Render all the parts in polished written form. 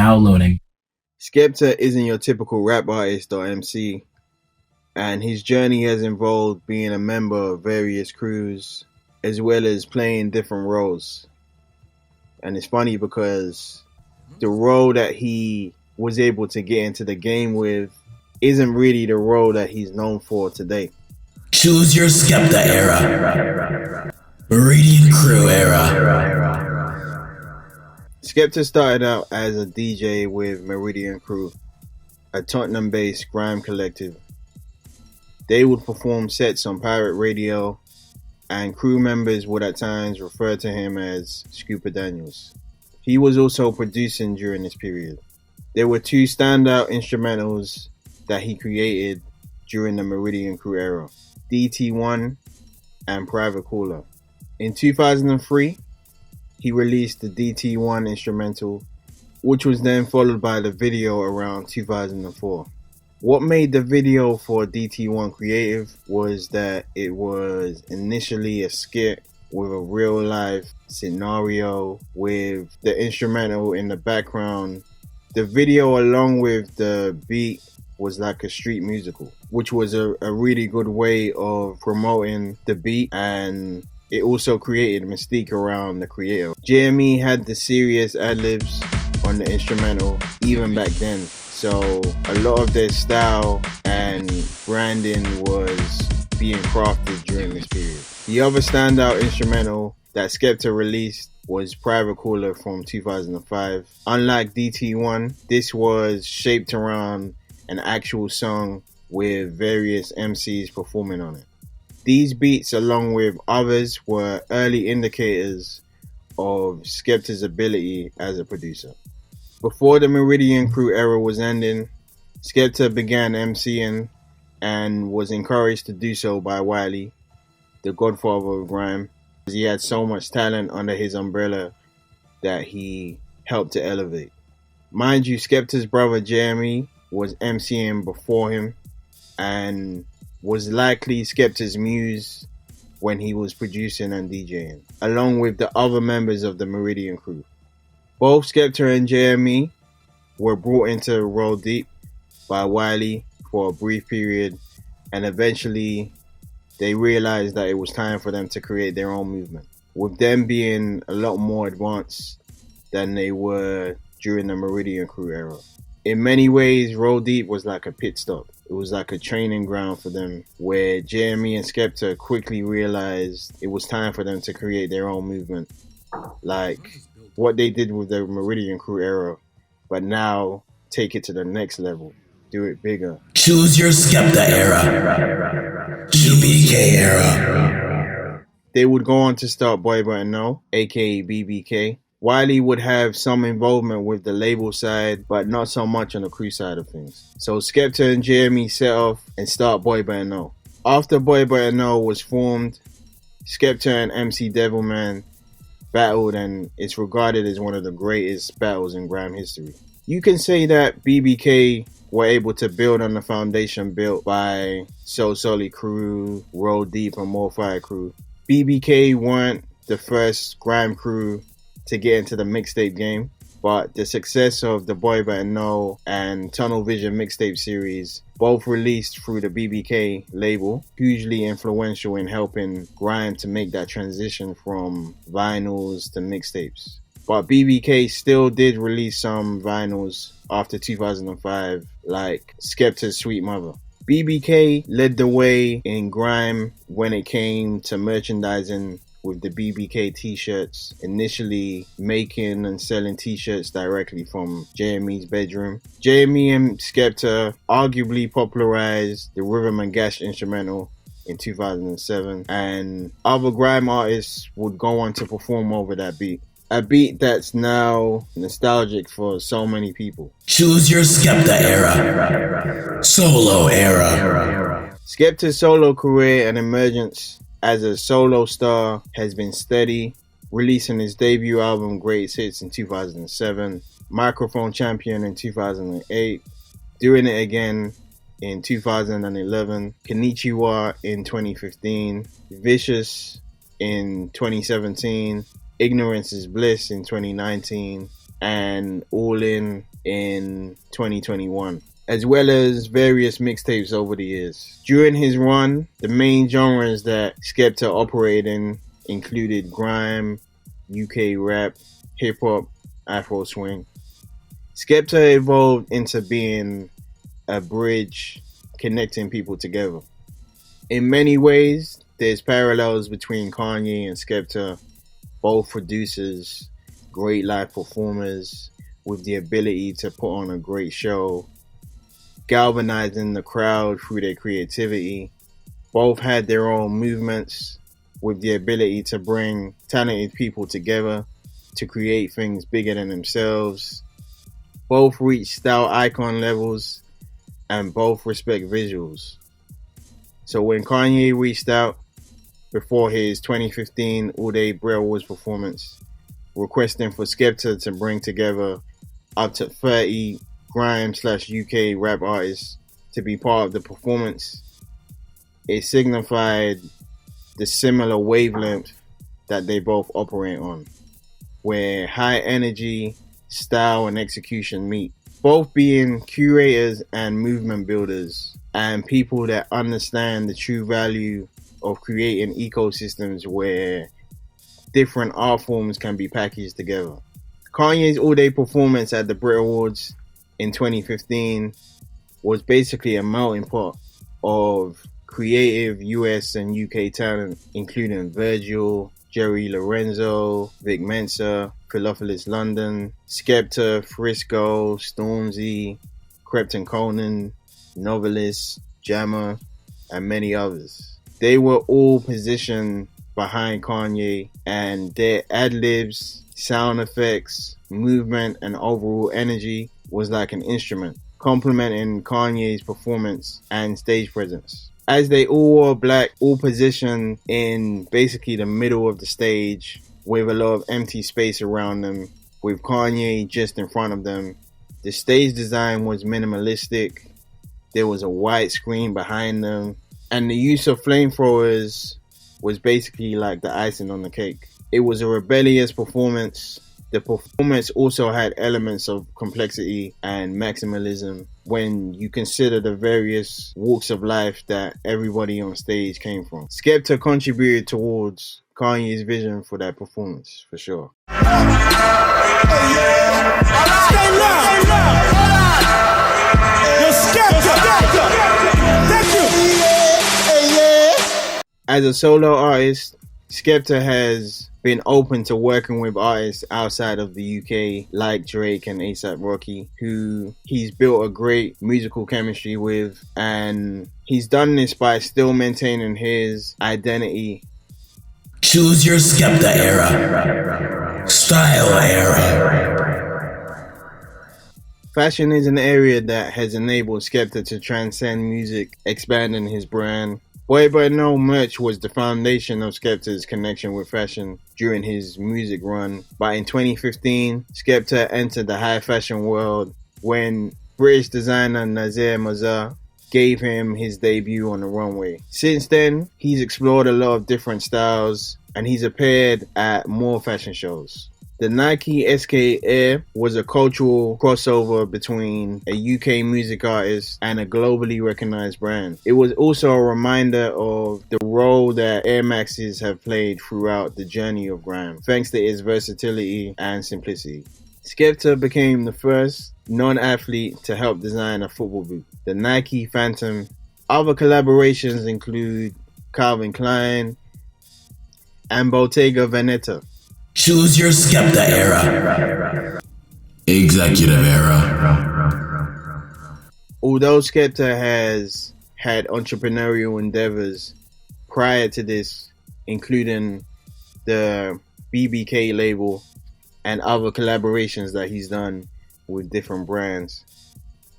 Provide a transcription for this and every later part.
Now loading. Skepta isn't your typical rap artist or MC, and his journey has involved being a member of various crews as well as playing different roles. And it's funny because the role that he was able to get into the game with isn't really the role that he's known for today. Choose your Skepta era. Meridian Crew era. Skepta started out as a DJ with Meridian Crew, a Tottenham-based grime collective. They would perform sets on pirate radio, and crew members would at times refer to him as Scooper Daniels. He was also producing during this period. There were two standout instrumentals that he created during the Meridian Crew era, DT1 and Private Caller. In 2003, he released the DT1 instrumental, which was then followed by the video around 2004. What made the video for DT1 creative was that it was initially a skit with a real life scenario with the instrumental in the background. The video along with the beat was like a street musical, which was a really good way of promoting the beat, and it also created mystique around the creator. JME had the serious ad-libs on the instrumental even back then, so a lot of their style and branding was being crafted during this period. The other standout instrumental that Skepta released was Private Caller from 2005. Unlike DT1, this was shaped around an actual song with various MCs performing on it. These beats, along with others, were early indicators of Skepta's ability as a producer. Before the Meridian Crew era was ending, Skepta began MCing and was encouraged to do so by Wiley, the godfather of grime. He had so much talent under his umbrella that he helped to elevate. Mind you, Skepta's brother Jeremy was MCing before him and was likely Skepta's muse when he was producing and DJing, along with the other members of the Meridian Crew. Both Skepta and Jeremy were brought into Roll Deep by Wiley for a brief period, and eventually they realized that it was time for them to create their own movement, with them being a lot more advanced than they were during the Meridian Crew era. In many ways, Roll Deep was like a pit stop. It was like a training ground for them, where Jeremy and Skepta quickly realized it was time for them to create their own movement, like what they did with the Meridian Crew era, but now take it to the next level, do it bigger. Choose your Skepta era. BBK era. They would go on to start Boy But No, aka BBK. Wiley would have some involvement with the label side, but not so much on the crew side of things. So Skepta and Jeremy set off and start Boy But No. After Boy But No was formed, Skepta and MC Devilman battled, and it's regarded as one of the greatest battles in grime history. You can say that BBK were able to build on the foundation built by So Soli Crew, Roll Deep, and More Fire Crew. BBK weren't the first grime crew to get into the mixtape game, but the success of the Boy But No and Tunnel Vision mixtape series, both released through the BBK label, hugely influential in helping grime to make that transition from vinyls to mixtapes. But BBK still did release some vinyls after 2005, like Skepta's Sweet Mother. BBK led the way in grime when it came to merchandising with the BBK t-shirts, initially making and selling t-shirts directly from JME's bedroom. JME and Skepta arguably popularized the Rhythm and Gash instrumental in 2007, and other grime artists would go on to perform over that beat. A beat that's now nostalgic for so many people. Choose your Skepta era. Solo era. Skepta's solo career and emergence as a solo star has been steady, releasing his debut album Greatest Hits in 2007, Microphone Champion in 2008, doing it again in 2011, Konnichiwa in 2015, Vicious in 2017, Ignorance is Bliss in 2019, and All in 2021, as well as various mixtapes over the years. During his run, the main genres that Skepta operated in included grime, UK rap, hip-hop, Afro swing. Skepta evolved into being a bridge connecting people together. In many ways, there's parallels between Kanye and Skepta, both producers, great live performers with the ability to put on a great show, galvanizing the crowd through their creativity. Both had their own movements with the ability to bring talented people together to create things bigger than themselves. Both reached style icon levels and both respect visuals. So when Kanye reached out before his 2015 All Day Brit Awards performance, requesting for Skepta to bring together up to 30 grime/UK rap artists to be part of the performance, it signified the similar wavelength that they both operate on, where high energy, style, and execution meet. Both being curators and movement builders, and people that understand the true value of creating ecosystems where different art forms can be packaged together. Kanye's all-day performance at the Brit Awards in 2015 was basically a melting pot of creative US and UK talent, including Virgil, Jerry Lorenzo, Vic Mensa, Philophilus London, Skepta, Frisco, Stormzy, Krypton Conan, Novelist, Jammer, and many others. They were all positioned behind Kanye, and their ad-libs, sound effects, movement, and overall energy was like an instrument, complementing Kanye's performance and stage presence. As they all wore black, all positioned in basically the middle of the stage with a lot of empty space around them, with Kanye just in front of them. The stage design was minimalistic. There was a white screen behind them, and the use of flamethrowers was basically like the icing on the cake. It was a rebellious performance. The performance also had elements of complexity and maximalism when you consider the various walks of life that everybody on stage came from. Skepta contributed towards Kanye's vision for that performance, for sure. As a solo artist, Skepta has been open to working with artists outside of the UK like Drake and A$AP Rocky, who he's built a great musical chemistry with, and he's done this by still maintaining his identity. Choose your Skepta era. Style era. Fashion is an area that has enabled Skepta to transcend music, expanding his brand. Boy But No merch was the foundation of Skepta's connection with fashion during his music run. But in 2015, Skepta entered the high fashion world when British designer Nazir Mazar gave him his debut on the runway. Since then, he's explored a lot of different styles and he's appeared at more fashion shows. The Nike SK Air was a cultural crossover between a UK music artist and a globally recognized brand. It was also a reminder of the role that Air Maxes have played throughout the journey of grime, thanks to its versatility and simplicity. Skepta became the first non-athlete to help design a football boot, the Nike Phantom. Other collaborations include Calvin Klein and Bottega Veneta. Choose your Skepta era. Executive era. Although Skepta has had entrepreneurial endeavors prior to this, including the BBK label and other collaborations that he's done with different brands,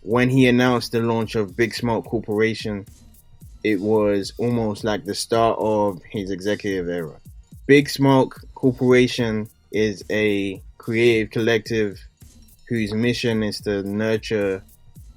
when he announced the launch of Big Smoke Corporation, it was almost like the start of his executive era. Big Smoke Corporation is a creative collective whose mission is to nurture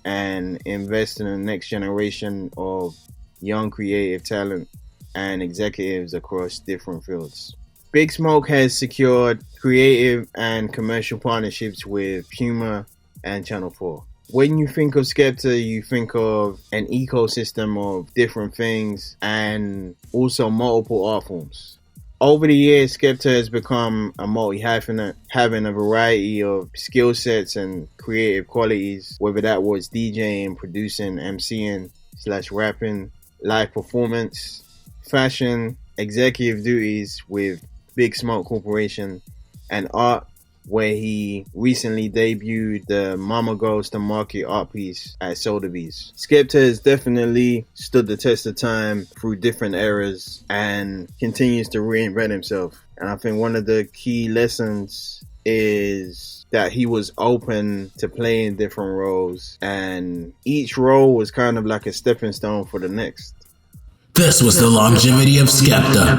and invest in the next generation of young creative talent and executives across different fields. Big Smoke has secured creative and commercial partnerships with Puma and Channel 4. When you think of Skepta, you think of an ecosystem of different things and also multiple art forms. Over the years, Skepta has become a multi-hyphenate, having a variety of skill sets and creative qualities, whether that was DJing, producing, MCing/rapping, live performance, fashion, executive duties with Big Smoke Corporation, and art, where he recently debuted the Mama Goes to Market art piece at Sotheby's. Skepta has definitely stood the test of time through different eras and continues to reinvent himself. And I think one of the key lessons is that he was open to playing different roles, and each role was kind of like a stepping stone for the next. This was the Longevity of Skepta.